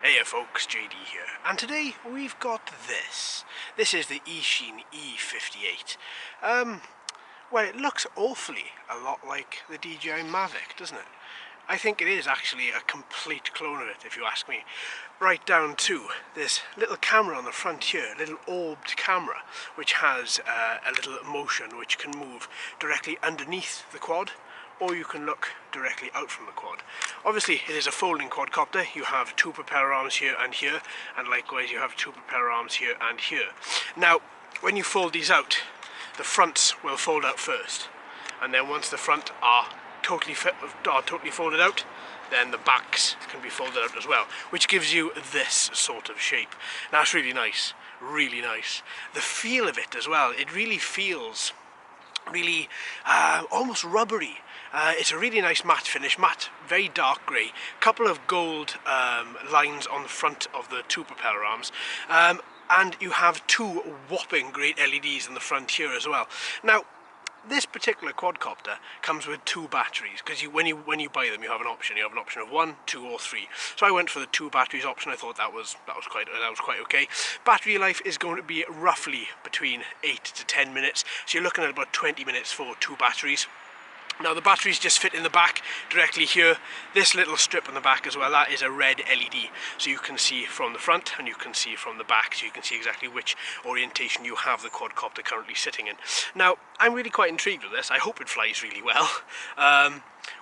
Hey folks, JD here, and today we've got this. This is the Eachine E58. Well, it looks awfully a lot like the DJI Mavic, doesn't it? I think it is actually a complete clone of it, if you ask me. Right down to this little camera on the front here, a little orbed camera, which has a little motion which can move directly underneath the quad, or you can look directly out from the quad. Obviously it is a folding quadcopter. You have two propeller arms here, and likewise you have two propeller arms here and here. Now when you fold these out, the fronts will fold out first, and then once the front are totally folded out, then the backs can be folded out as well, which gives you this sort of shape. Now it's really nice, really nice. The feel of it as well, it really feels really almost rubbery. It's a really nice matte finish, matte, very dark grey, couple of gold lines on the front of the two propeller arms, and you have two whopping great LEDs in the front here as well. Now this particular quadcopter comes with two batteries, because when you buy them you have an option. You have an option of 1, 2 or 3. So I went for the 2 batteries option. I thought that was quite okay. Battery life is going to be roughly between 8 to 10 minutes. So you're looking at about 20 minutes for 2 batteries. Now the batteries just fit in the back directly here. This little strip on the back as well, that is a red LED, so you can see from the front and you can see from the back, so you can see exactly which orientation you have the quadcopter currently sitting in. Now I'm really quite intrigued with this. I hope it flies really well.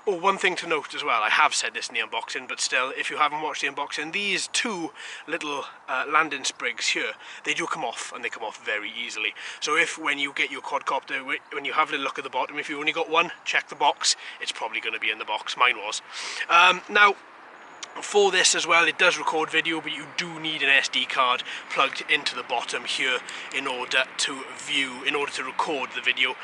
One thing to note as well, I have said this in the unboxing, but still, if you haven't watched the unboxing, these two little landing sprigs here, they do come off, and they come off very easily. So when you get your quadcopter, when you have a little look at the bottom, if you only got one, check the box. It's probably going to be in the box. Mine was. Now for this as well, it does record video, but you do need an SD card plugged into the bottom here in order to record the video.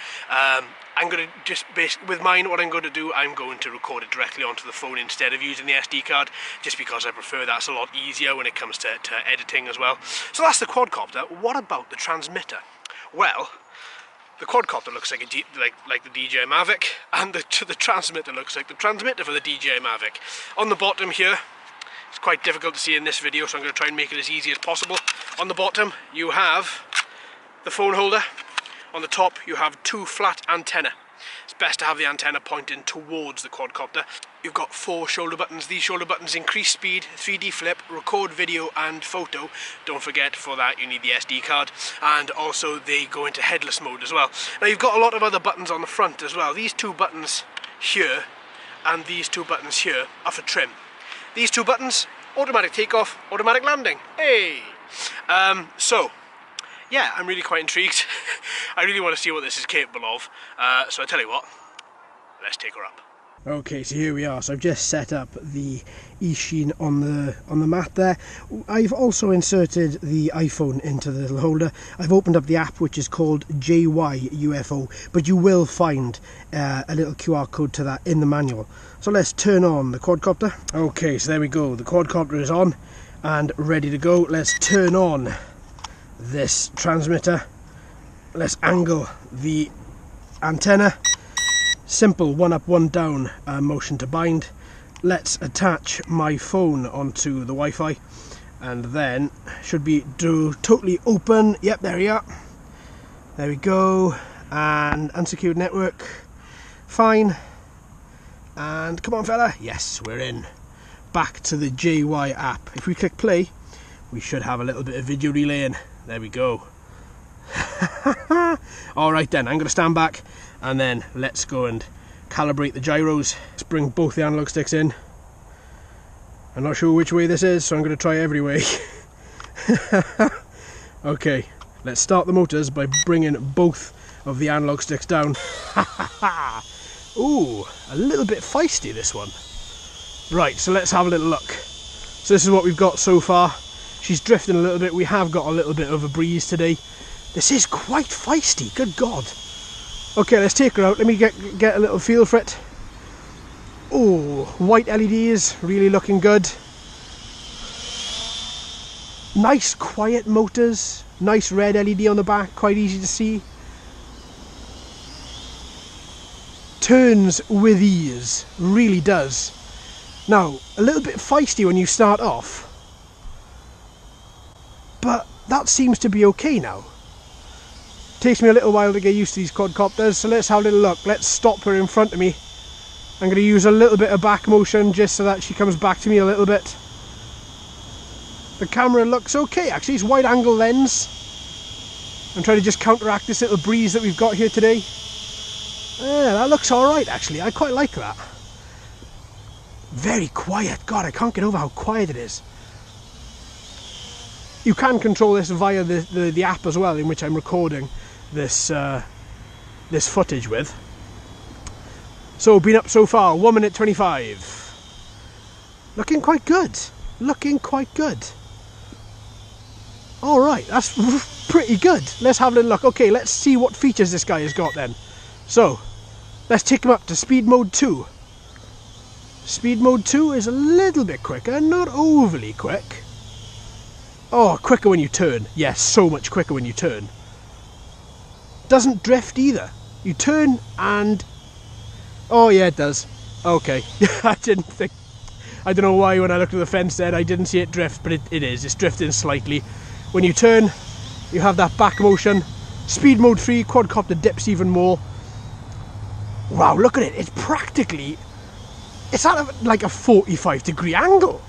I'm going to just with mine, what I'm going to do, I'm going to record it directly onto the phone instead of using the SD card, just because I prefer that's a lot easier when it comes to editing as well. So that's the quadcopter. What about the transmitter? Well, the quadcopter looks like the DJI Mavic, and the transmitter looks like the transmitter for the DJI Mavic. On the bottom here, it's quite difficult to see in this video, so I'm going to try and make it as easy as possible. On the bottom you have the phone holder. On the top you have 2 flat antennae. It's best to have the antenna pointing towards the quadcopter. You've got 4 shoulder buttons. These shoulder buttons increase speed, 3D flip, record video and photo. Don't forget, for that you need the SD card, and also they go into headless mode as well. Now you've got a lot of other buttons on the front as well. These 2 buttons here and these 2 buttons here are for trim. These 2 buttons, automatic takeoff, automatic landing. Hey! So yeah, I'm really quite intrigued. I really want to see what this is capable of. So I tell you what, let's take her up. Okay, so here we are. So I've just set up the Eachine on the mat there. I've also inserted the iPhone into the little holder. I've opened up the app, which is called UFO, but you will find a little QR code to that in the manual. So let's turn on the quadcopter. Okay, so there we go. The quadcopter is on and ready to go. Let's turn on this transmitter. Let's angle the antenna. Simple 1 up 1 down motion to bind. Let's attach my phone onto the Wi-Fi, and then should be totally open. Yep, there we are. There we go. And unsecured network, fine. And come on fella, yes, we're in. Back to the DJI app. If we click play, we should have a little bit of video relaying. There we go. Alright then, I'm going to stand back and then let's go and calibrate the gyros. Let's bring both the analog sticks in. I'm not sure which way this is, so I'm going to try every way. Okay, let's start the motors by bringing both of the analog sticks down. Ooh, a little bit feisty, this one. Right, so let's have a little look. So this is what we've got so far. She's drifting a little bit. We have got a little bit of a breeze today. This is quite feisty, good God. Okay, let's take her out. Let me get a little feel for it. Oh, white LEDs, really looking good. Nice quiet motors. Nice red LED on the back, quite easy to see. Turns with ease, really does. Now, a little bit feisty when you start off. but that seems to be okay now. Takes me a little while to get used to these quadcopters, so let's have a little look. Let's stop her in front of me. I'm going to use a little bit of back motion just so that she comes back to me a little bit. The camera looks okay actually, it's wide angle lens. I'm trying to just counteract this little breeze that we've got here today. Yeah, that looks alright actually, I quite like that. Very quiet, God, I can't get over how quiet it is. You can control this via the app as well, in which I'm recording this this footage with. So, been up so far, 1 minute 25. Looking quite good. Looking quite good. Alright, that's pretty good. Let's have a little look. Okay, let's see what features this guy has got then. So, let's take him up to speed mode 2. Speed mode 2 is a little bit quicker, not overly quick. Oh, quicker when you turn. Yes, so much quicker when you turn. Doesn't drift either. You turn and... Oh yeah, it does. Okay. I didn't think... I don't know why when I looked at the fence then I didn't see it drift, but it is. It's drifting slightly. When you turn, you have that back motion. Speed mode 3, quadcopter dips even more. Wow, look at it. It's practically... It's at like a 45-degree angle.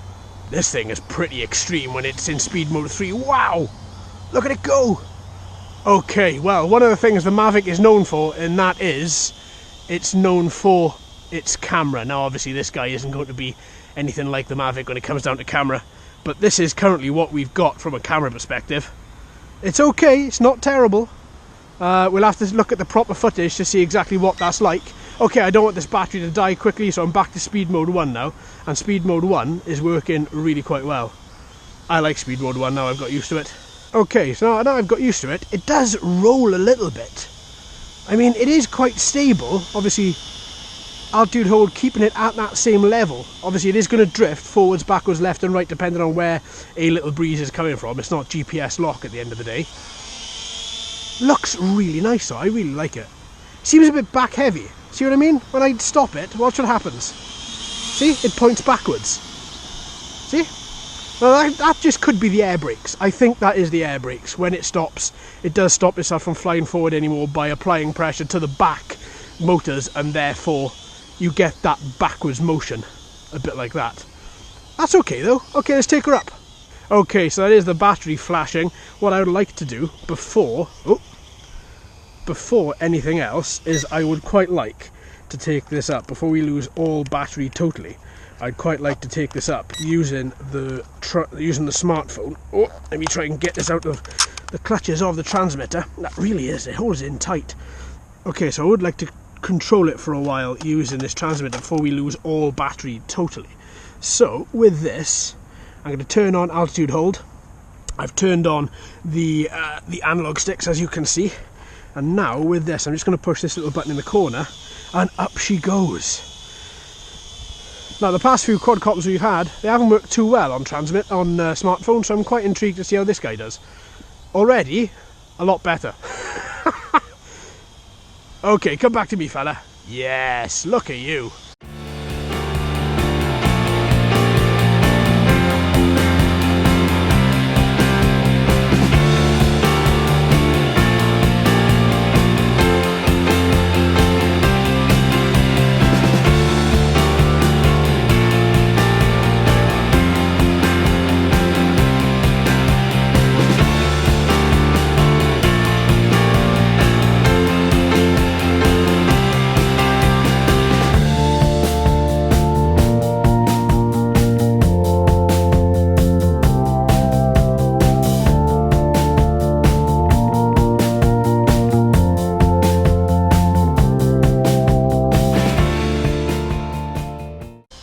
This thing is pretty extreme when it's in speed mode 3. Wow! Look at it go! Okay, well, one of the things the Mavic is known for, and that is, it's known for its camera. Now, obviously, this guy isn't going to be anything like the Mavic when it comes down to camera, but this is currently what we've got from a camera perspective. It's okay, it's not terrible. We'll have to look at the proper footage to see exactly what that's like. Okay, I don't want this battery to die quickly, so I'm back to speed mode 1 now, and speed mode 1 is working really quite well. I like speed mode 1 now, I've got used to it. Okay, so now I've got used to it, it does roll a little bit. I mean, it is quite stable, obviously, altitude hold keeping it at that same level. Obviously, it is going to drift forwards, backwards, left and right, depending on where a little breeze is coming from. It's not GPS lock at the end of the day. Looks really nice though, I really like it. Seems a bit back heavy. See what I mean? When I stop it, watch what happens. See? It points backwards. See? Well, that just could be the air brakes. I think that is the air brakes. When it stops, it does stop itself from flying forward anymore by applying pressure to the back motors, and therefore you get that backwards motion. A bit like that. That's okay though. Okay, let's take her up. Okay, so that is the battery flashing. What I would like to do before anything else is I would quite like to take this up before we lose all battery totally. I'd quite like to take this up using the smartphone. Oh, let me try and get this out of the clutches of the transmitter. That really is, it holds it in tight. Okay, so I would like to control it for a while using this transmitter before we lose all battery totally. So with this, I'm going to turn on altitude hold. I've turned on the analog sticks, as you can see. And now with this, I'm just going to push this little button in the corner, and up she goes. Now the past few quadcopters we've had, they haven't worked too well on smartphone, so I'm quite intrigued to see how this guy does. Already, a lot better. Okay, come back to me, fella. Yes, look at you.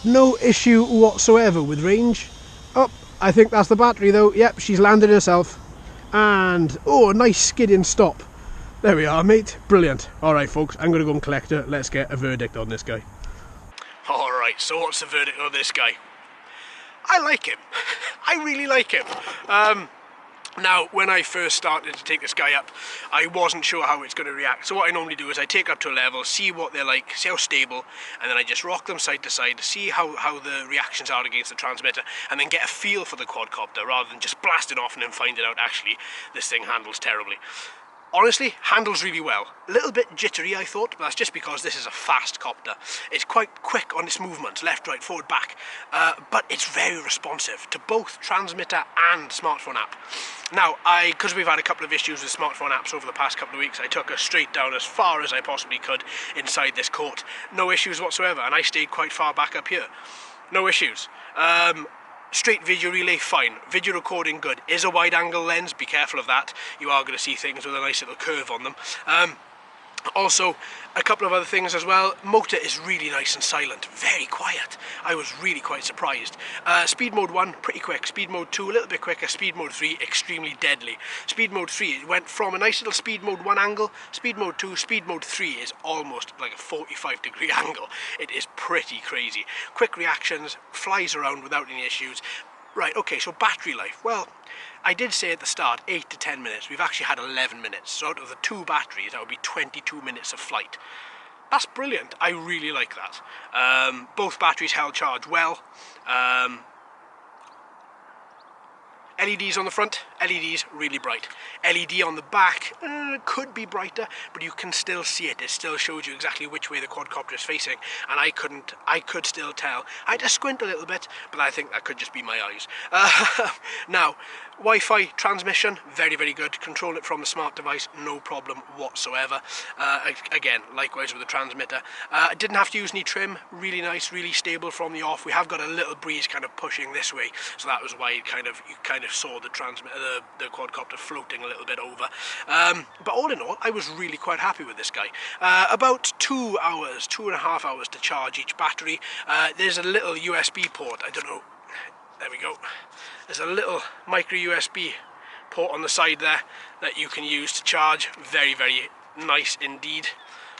No issue whatsoever with range. Oh, I think that's the battery though. Yep, she's landed herself. And, oh, a nice skidding stop. There we are, mate. Brilliant. Alright, folks, I'm going to go and collect her. Let's get a verdict on this guy. Alright, so what's the verdict on this guy? I like him. I really like him. Now, when I first started to take this guy up, I wasn't sure how it's going to react. So what I normally do is I take up to a level, see what they're like, see how stable, and then I just rock them side to side, see how the reactions are against the transmitter, and then get a feel for the quadcopter rather than just blasting off and then finding out actually this thing handles terribly. Honestly, handles really well. A little bit jittery, I thought, but that's just because this is a fast copter. It's quite quick on its movements, left, right, forward, back, but it's very responsive to both transmitter and smartphone app. Now, because we've had a couple of issues with smartphone apps over the past couple of weeks, I took her straight down as far as I possibly could inside this court. No issues whatsoever, and I stayed quite far back up here. No issues. Straight video relay, fine. Video recording, good. Is a wide angle lens, be careful of that. You are going to see things with a nice little curve on them. Also, a couple of other things as well. Motor is really nice and silent, very quiet. I was really quite surprised. Speed mode 1, pretty quick. Speed mode 2, a little bit quicker. Speed mode 3, extremely deadly. Speed mode 3, it went from a nice little speed mode 1 angle. Speed mode 2, speed mode 3 is almost like a 45-degree angle. It is pretty crazy. Quick reactions, flies around without any issues. Right, okay, so battery life. Well, I did say at the start 8 to 10 minutes. We've actually had 11 minutes. So out of the 2 batteries, that would be 22 minutes of flight. That's brilliant. I really like that. Both batteries held charge well. LEDs on the front, LEDs really bright. LED on the back could be brighter, but you can still see it. It still shows you exactly which way the quadcopter is facing, and I could still tell. I had to squint a little bit, but I think that could just be my eyes. Now, Wi-Fi transmission, very, very good. Control it from the smart device, no problem whatsoever. Again, likewise with the transmitter. I didn't have to use any trim, really nice, really stable from the off. We have got a little breeze kind of pushing this way, so that was why you kind of saw the quadcopter floating a little bit over. But all in all, I was really quite happy with this guy. About 2 hours, 2.5 hours to charge each battery. There's a little USB port, I don't know, there we go. There's a little micro USB port on the side there that you can use to charge. Very, very nice indeed.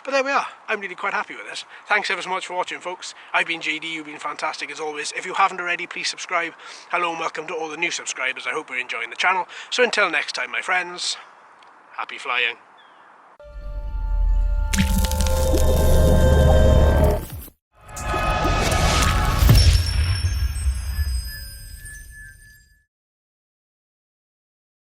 But there we are. I'm really quite happy with this. Thanks ever so much for watching, folks. I've been JD, you've been fantastic as always. If you haven't already, please subscribe. Hello and welcome to all the new subscribers. I hope you're enjoying the channel. So until next time, my friends, happy flying.